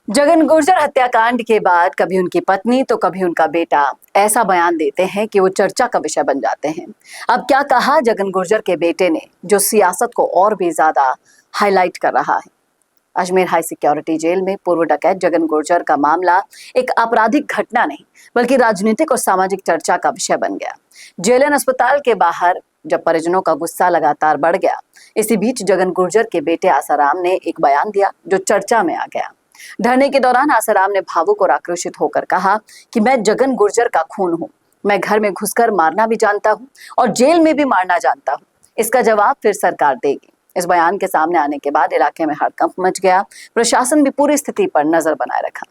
जगन गुर्जर हत्याकांड के बाद कभी उनकी पत्नी तो कभी उनका बेटा ऐसा बयान देते हैं कि वो चर्चा का विषय बन जाते हैं। अब क्या कहा जगन गुर्जर के बेटे ने, जो सियासत को और भी ज्यादा हाईलाइट कर रहा है। अजमेर हाई सिक्योरिटी जेल में पूर्व डकैत जगन गुर्जर का मामला एक आपराधिक घटना नहीं बल्कि राजनीतिक और सामाजिक चर्चा का विषय बन गया। जेलन अस्पताल के बाहर जब परिजनों का गुस्सा लगातार बढ़ गया, इसी बीच जगन गुर्जर के बेटे आसाराम ने एक बयान दिया जो चर्चा में आ गया। धरने के दौरान आसाराम ने भावुक और आक्रोशित होकर कहा कि मैं जगन गुर्जर का खून हूं, मैं घर में घुसकर मारना भी जानता हूं और जेल में भी मारना जानता हूं। इसका जवाब फिर सरकार देगी। इस बयान के सामने आने के बाद इलाके में हड़कंप मच गया। प्रशासन भी पूरी स्थिति पर नजर बनाए रखा।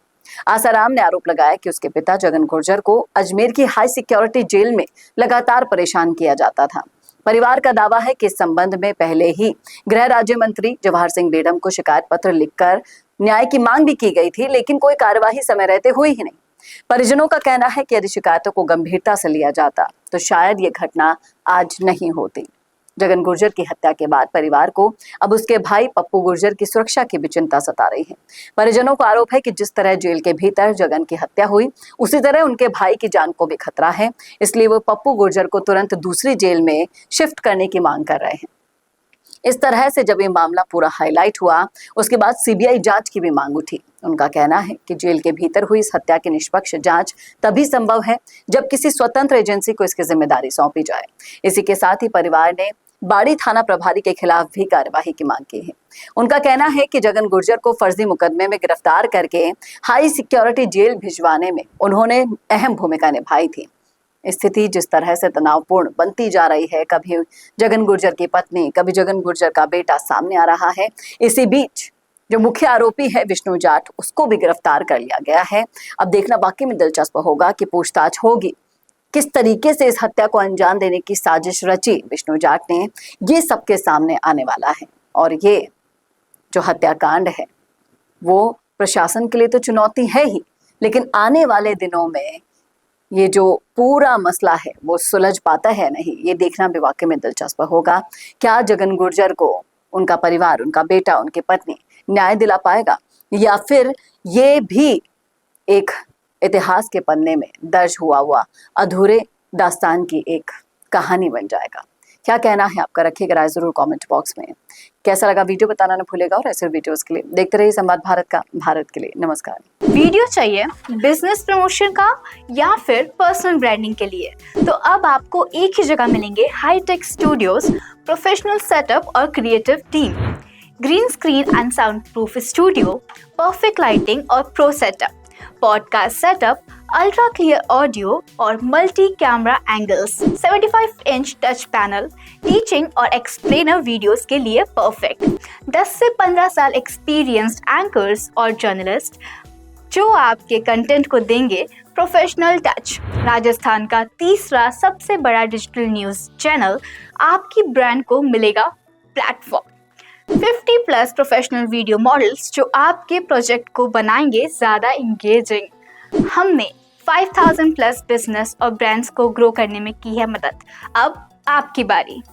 आसाराम ने आरोप लगाया कि उसके पिता जगन गुर्जर को अजमेर की हाई सिक्योरिटी जेल में लगातार परेशान किया जाता था। परिवार का दावा है कि इस संबंध में पहले ही गृह राज्य मंत्री जवाहर सिंह बेडम को शिकायत पत्र लिखकर न्याय की मांग भी की गई थी, लेकिन कोई कार्यवाही समय रहते हुई ही नहीं। परिजनों का कहना है कि यदि शिकायतों को गंभीरता से लिया जाता तो शायद ये घटना आज नहीं होती। जगन गुर्जर की हत्या के बाद परिवार को अब उसके भाई पप्पू गुर्जर की सुरक्षा की भी चिंता सता रही है। परिजनों का आरोप है कि जिस तरह जेल के भीतर जगन की हत्या हुई, उसी तरह उनके भाई की जान को भी खतरा है। इसलिए वो पप्पू गुर्जर को तुरंत दूसरी जेल में शिफ्ट करने की मांग कर रहे हैं। इस तरह से जब ये मामला पूरा हाईलाइट हुआ, उसके बाद सीबीआई जांच की भी मांग उठी। उनका कहना है कि जेल के भीतर हुई इस हत्या की निष्पक्ष जांच तभी संभव है जब किसी स्वतंत्र एजेंसी को इसकी जिम्मेदारी सौंपी जाए। इसी के साथ ही परिवार ने बाड़ी थाना प्रभारी के खिलाफ भी कार्यवाही की मांग की है। उनका कहना है कि जगन गुर्जर को फर्जी मुकदमे में गिरफ्तार करके हाई सिक्योरिटी जेल भिजवाने में उन्होंने अहम भूमिका निभाई थी। स्थिति जिस तरह से तनावपूर्ण बनती जा रही है, कभी जगन गुर्जर की पत्नी, कभी जगन गुर्जर का बेटा सामने आ रहा है। इसी बीच जो मुख्य आरोपी है विष्णु जाट, उसको भी गिरफ्तार कर लिया गया है। अब देखना वाकई में दिलचस्प होगा कि पूछताछ होगी किस तरीके से इस हत्या को अंजाम देने की साजिश रची विष्णु जाट ने, ये सबके सामने आने वाला है। और ये जो हत्याकांड है वो प्रशासन के लिए तो चुनौती है ही, लेकिन आने वाले दिनों में ये जो पूरा मसला है वो सुलझ पाता है नहीं, ये देखना भी वाकई में दिलचस्प होगा। क्या जगन गुर्जर को उनका परिवार, उनका बेटा, उनकी पत्नी न्याय दिला पाएगा, या फिर ये भी एक इतिहास के पन्ने में दर्ज हुआ अधूरे दास्तान की एक कहानी बन जाएगा। क्या कहना है आपका, रखिएगा राय जरूर कमेंट बॉक्स में। कैसा लगा वीडियो बताना ना भूलेगा, और ऐसे वीडियोस के लिए देखते रहिए संवाद भारत का। भारत के लिए नमस्कार। वीडियो चाहिए बिजनेस प्रमोशन का या फिर पर्सनल ब्रांडिंग के लिए, तो अब आपको एक ही जगह मिलेंगे हाईटेक स्टूडियोज, प्रोफेशनल सेटअप और creative team, green screen and sound proof studio, perfect lighting और pro setup, podcast setup, ultra clear audio और multi camera angles, 75 inch touch panel, teaching और एक्सप्लेनर वीडियोस के लिए परफेक्ट। 10 से 15 साल experienced anchors और journalist जो आपके कंटेंट को देंगे प्रोफेशनल टच। राजस्थान का तीसरा सबसे बड़ा डिजिटल न्यूज चैनल आपकी ब्रांड को मिलेगा प्लेटफॉर्म। 50+ प्रोफेशनल वीडियो मॉडल्स जो आपके प्रोजेक्ट को बनाएंगे ज़्यादा इंगेजिंग। हमने 5000+ बिजनेस और ब्रांड्स को ग्रो करने में की है मदद। अब आपकी बारी।